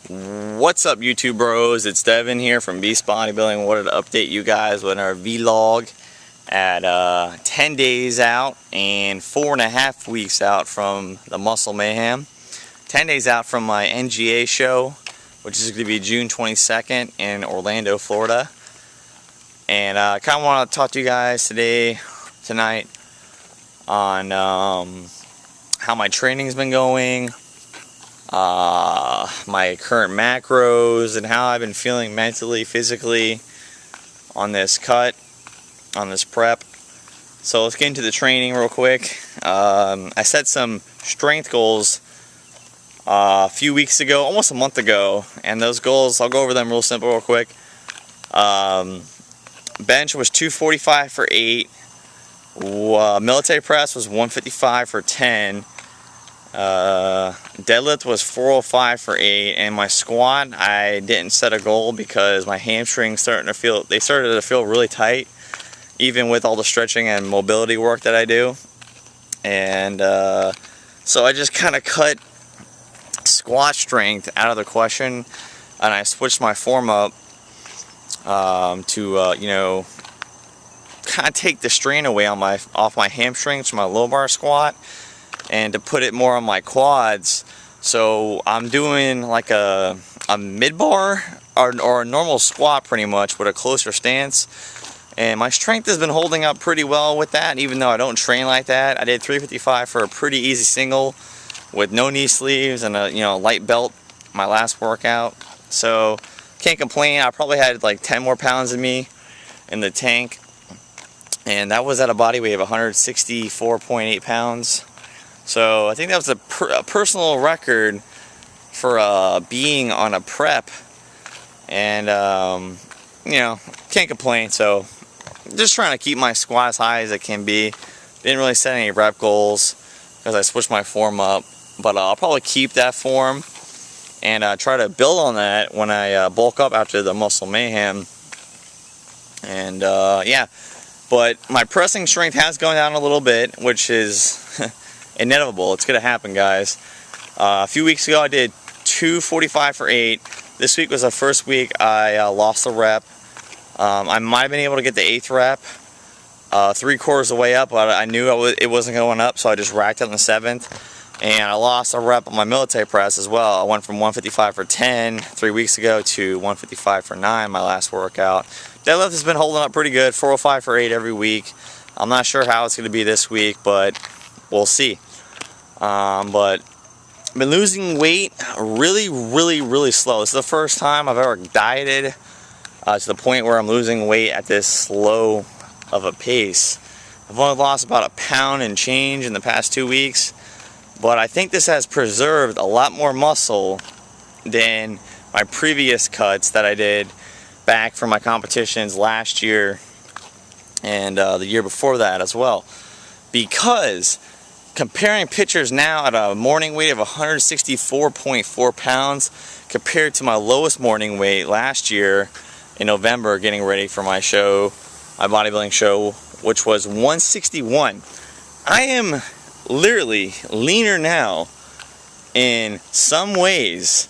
What's up, YouTube bros? It's Devin here from Beast Bodybuilding. Wanted to update you guys with our vlog at 10 days out and 4.5 weeks out from the Muscle Mayhem. 10 days out from my NGA show, which is going to be June 22nd in Orlando, Florida. And I kind of want to talk to you guys tonight on how my training's been going, my current macros, and how I've been feeling mentally, physically on this cut, on this prep. So let's get into the training real quick. I set some strength goals a few weeks ago, almost a month ago, and those goals, I'll go over them real simple real quick. Bench was 245 for 8. Military press was 155 for 10. Deadlift was 405 for 8, and my squat, I didn't set a goal because my hamstrings started to feel really tight, even with all the stretching and mobility work that I do. And so I just kind of cut squat strength out of the question, and I switched my form up to you know, kind of take the strain away on off my hamstrings from my low bar squat, and to put it more on my quads. So I'm doing like a mid bar or a normal squat pretty much with a closer stance, and my strength has been holding up pretty well with that, even though I don't train like that. I did 355 for a pretty easy single with no knee sleeves and a light belt my last workout. So can't complain. I probably had like 10 more pounds in me in the tank, and that was at a body weight of 164.8 pounds. So I think that was a personal record for being on a prep, and can't complain. So just trying to keep my squat as high as it can be. Didn't really set any rep goals because I switched my form up, but I'll probably keep that form and try to build on that when I bulk up after the Muscle Mayhem. And yeah, but my pressing strength has gone down a little bit, which is inevitable. It's gonna happen, guys. A few weeks ago I did 245 for 8. This week was the first week I lost a rep. I might have been able to get the 8th rep 3/4 of the way up, but I knew it wasn't going up, so I just racked it on the 7th. And I lost a rep on my military press as well. I went from 155 for 10 3 weeks ago to 155 for 9 my last workout. Deadlift has been holding up pretty good, 405 for 8 every week. I'm not sure how it's going to be this week, but we'll see. But I've been losing weight really slow. This is the first time I've ever dieted to the point where I'm losing weight at this slow of a pace. I've only lost about a pound and change in the past 2 weeks, but I think this has preserved a lot more muscle than my previous cuts that I did back from my competitions last year and the year before that as well. Because comparing pictures now at a morning weight of 164.4 pounds compared to my lowest morning weight last year in November, getting ready for my show, my bodybuilding show, which was 161. I am literally leaner now in some ways,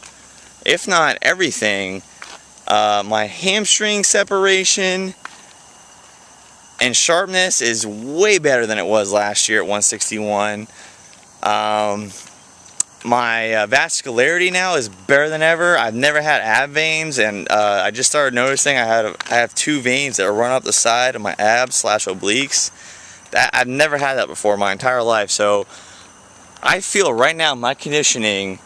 if not everything. My hamstring separation and sharpness is way better than it was last year at 161. My vascularity now is better than ever. I've never had ab veins, and I just started noticing I have 2 veins that run up the side of my abs / obliques. I've never had that before my entire life. So I feel right now my conditioning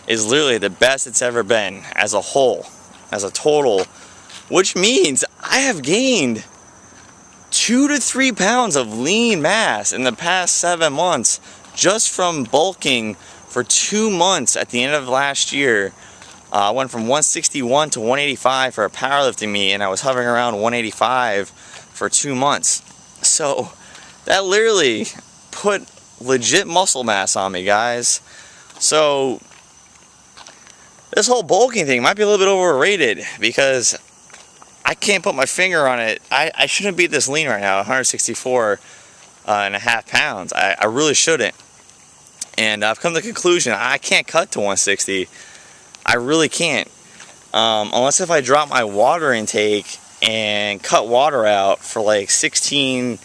is literally the best it's ever been as a whole, as a total, which means I have gained 2 to 3 pounds of lean mass in the past 7 months just from bulking for 2 months at the end of last year. I went from 161 to 185 for a powerlifting meet, and I was hovering around 185 for 2 months. So that literally put legit muscle mass on me, guys. So this whole bulking thing might be a little bit overrated because I can't put my finger on it. I shouldn't be this lean right now, 164.5 pounds. I really shouldn't. And I've come to the conclusion I can't cut to 160. I really can't. Unless if I drop my water intake and cut water out for like 16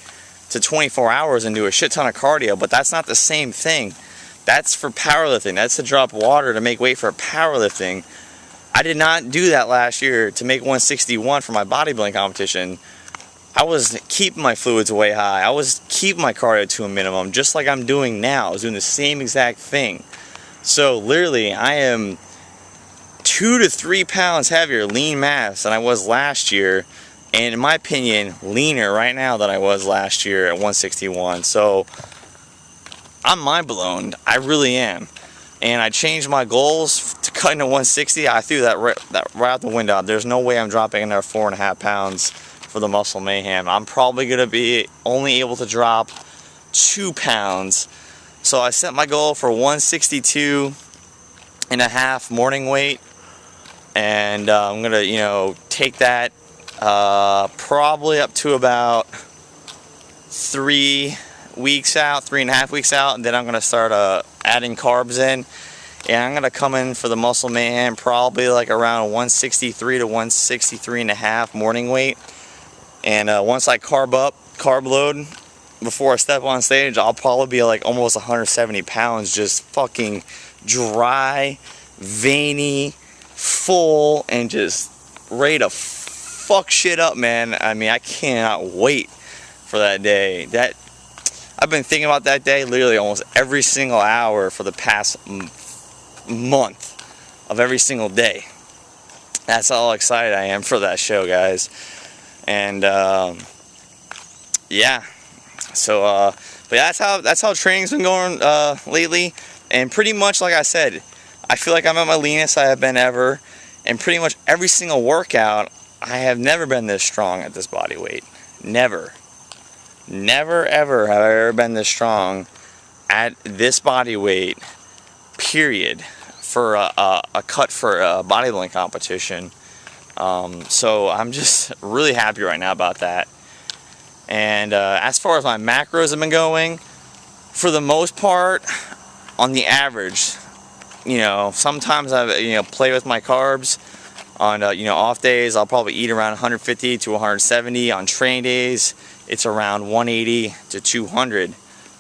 to 24 hours and do a shit ton of cardio, but that's not the same thing. That's for powerlifting. That's to drop water to make weight for powerlifting. I did not do that last year to make 161 for my bodybuilding competition. I was keeping my fluids way high. I was keeping my cardio to a minimum, just like I'm doing now. I was doing the same exact thing. So literally, I am 2 to 3 pounds heavier lean mass than I was last year, and in my opinion, leaner right now than I was last year at 161. So I'm mind blown. I really am. And I changed my goals to cut into 160. I threw that right out the window. There's no way I'm dropping another 4.5 pounds for the Muscle Mayhem. I'm probably going to be only able to drop 2 pounds. So I set my goal for 162.5 morning weight. And I'm going to, you know, take that probably up to about 3 weeks out, 3.5 weeks out, and then I'm going to start adding carbs in. And I'm going to come in for the Muscle Mayhem probably like around 163 to 163.5 morning weight. And once I carb load before I step on stage, I'll probably be like almost 170 pounds, just fucking dry, veiny, full, and just ready to fuck shit up, man. I mean, I cannot wait for that day. I've been thinking about that day literally almost every single hour for the past month of every single day. That's how excited I am for that show, guys. And yeah, so but that's how training's been going lately. And pretty much like I said, I feel like I'm at my leanest I have been ever, and pretty much every single workout I have never been this strong at this body weight. Never ever have I ever been this strong at this body weight, period, for a cut for a bodybuilding competition. So I'm just really happy right now about that. And as far as my macros have been going, for the most part, on the average, you know, sometimes I play with my carbs. On off days, I'll probably eat around 150 to 170. On train days, it's around 180 to 200.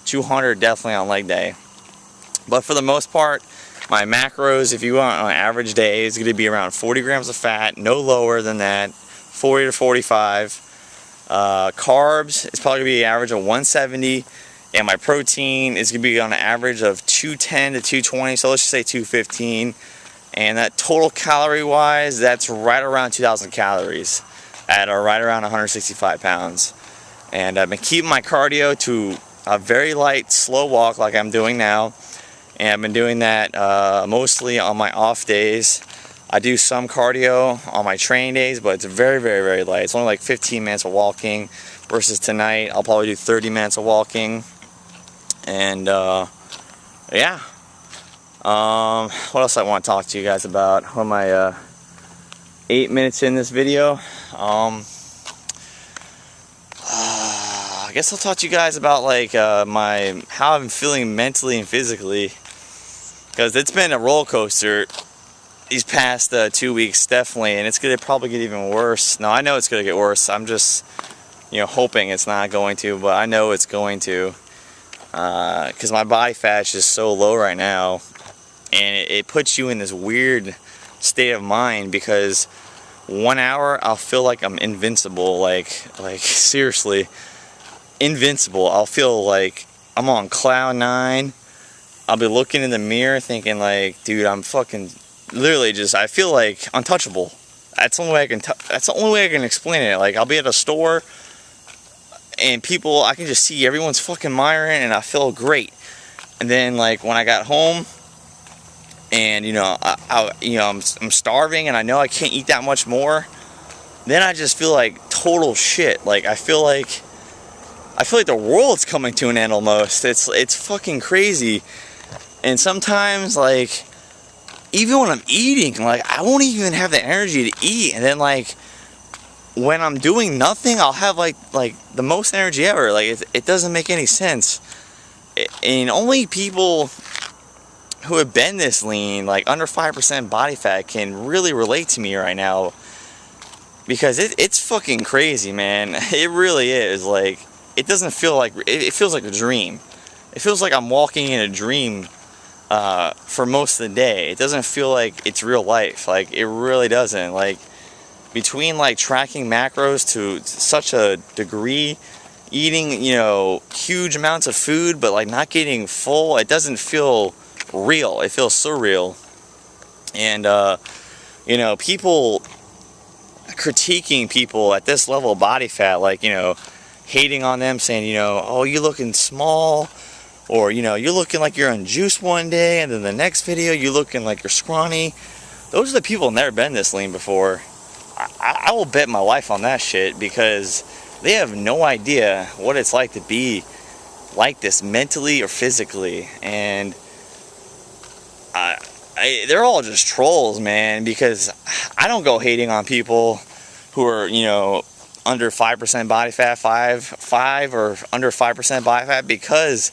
200 definitely on leg day. But for the most part, my macros, if you want on an average day, is going to be around 40 grams of fat, no lower than that, 40 to 45. Carbs, it's probably going to be an average of 170. And my protein is going to be on an average of 210 to 220, so let's just say 215. And that total calorie wise, that's right around 2,000 calories at right around 165 pounds. And I've been keeping my cardio to a very light, slow walk like I'm doing now. And I've been doing that mostly on my off days. I do some cardio on my training days, but it's very, very, very light. It's only like 15 minutes of walking versus tonight I'll probably do 30 minutes of walking. And yeah. What else I want to talk to you guys about? What am I 8 minutes in this video? I guess I'll talk to you guys about like how I'm feeling mentally and physically, because it's been a roller coaster these past 2 weeks, definitely, and it's gonna probably get even worse. Now I know it's gonna get worse. I'm just hoping it's not going to, but I know it's going to, because my body fat's just so low right now. And it puts you in this weird state of mind, because 1 hour I'll feel like I'm invincible, like seriously invincible. I'll feel like I'm on cloud 9. I'll be looking in the mirror thinking like, dude, I'm fucking literally just, I feel like untouchable. That's the only way I can explain it. Like, I'll be at a store and people, I can just see everyone's fucking admiring, and I feel great. And then like when I got home, and I'm starving and I know I can't eat that much more, then I just feel like total shit. Like I feel like the world's coming to an end almost. It's fucking crazy. And sometimes, like, even when I'm eating, like, I won't even have the energy to eat. And then like when I'm doing nothing, I'll have like the most energy ever. Like it doesn't make any sense. And only people who have been this lean, like under 5% body fat, can really relate to me right now, because it's fucking crazy, man. It really is. Like, it doesn't feel like, it feels like a dream. It feels like I'm walking in a dream for most of the day. It doesn't feel like it's real life. Like, it really doesn't. Like, between like tracking macros to such a degree, eating, you know, huge amounts of food but like not getting full, it doesn't feel real. It feels surreal. And you know, people critiquing people at this level of body fat, like, you know, hating on them, saying, you know, oh, you're looking small, or, you know, you're looking like you're on juice one day, and then the next video you're looking like you're scrawny. Those are the people who've never been this lean before. I will bet my life on that shit, because they have no idea what it's like to be like this mentally or physically. And they're all just trolls, man, because I don't go hating on people who are, you know, under 5% body fat, 5 or under 5% body fat, because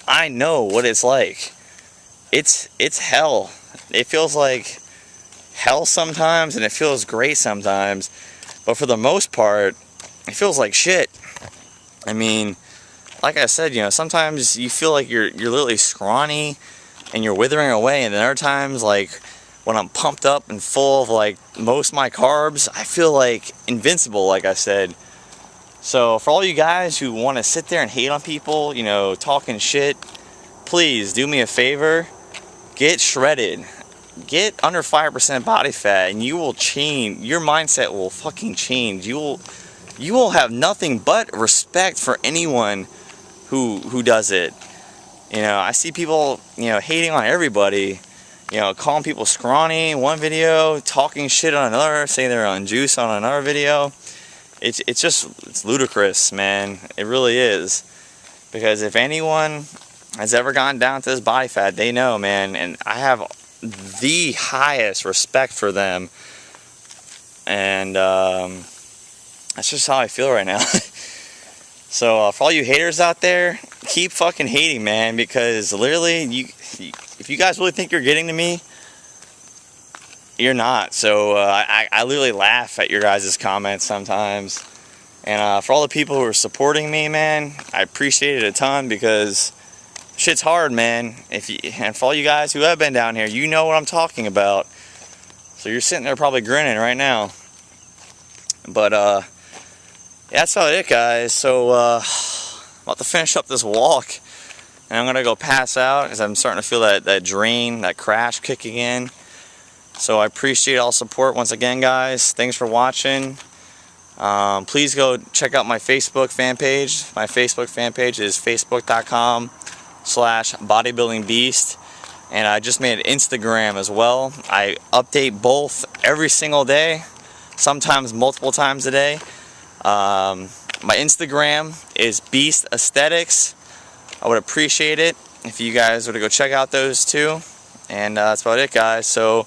I know what it's like. It's hell. It feels like hell sometimes, and it feels great sometimes, but for the most part, it feels like shit. I mean, like I said, you know, sometimes you feel like you're literally scrawny and you're withering away, and then other times, like when I'm pumped up and full of like most of my carbs, I feel like invincible, like I said. So for all you guys who want to sit there and hate on people, you know, talking shit, please do me a favor, get shredded. Get under 5% body fat, and you will change. Your mindset will fucking change. You will have nothing but respect for anyone who does it. You know, I see people, you know, hating on everybody, you know, calling people scrawny in one video, talking shit on another, saying they're on juice on another video. It's ludicrous, man. It really is. Because if anyone has ever gotten down to this body fat, they know, man, and I have the highest respect for them, and that's just how I feel right now. So for all you haters out there, keep fucking hating, man, because literally, if you guys really think you're getting to me, you're not. So I literally laugh at your guys' comments sometimes, and for all the people who are supporting me, man, I appreciate it a ton, because shit's hard, man. And for all you guys who have been down here, you know what I'm talking about. So you're sitting there probably grinning right now. But yeah, that's about it, guys. So I'm about to finish up this walk, and I'm gonna go pass out because I'm starting to feel that drain, that crash kicking in. So I appreciate all support once again, guys. Thanks for watching. Please go check out my Facebook fan page. My Facebook fan page is facebook.com/bodybuildingbeast, and I just made an Instagram as well. I update both every single day, sometimes multiple times a day. My Instagram is Beast Aesthetics. I would appreciate it if you guys were to go check out those two. And that's about it, guys. So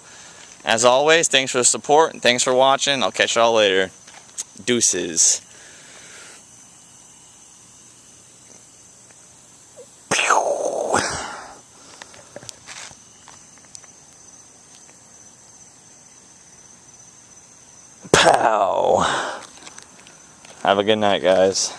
as always, thanks for the support and thanks for watching. I'll catch y'all later. Deuces. Pow. Have a good night, guys.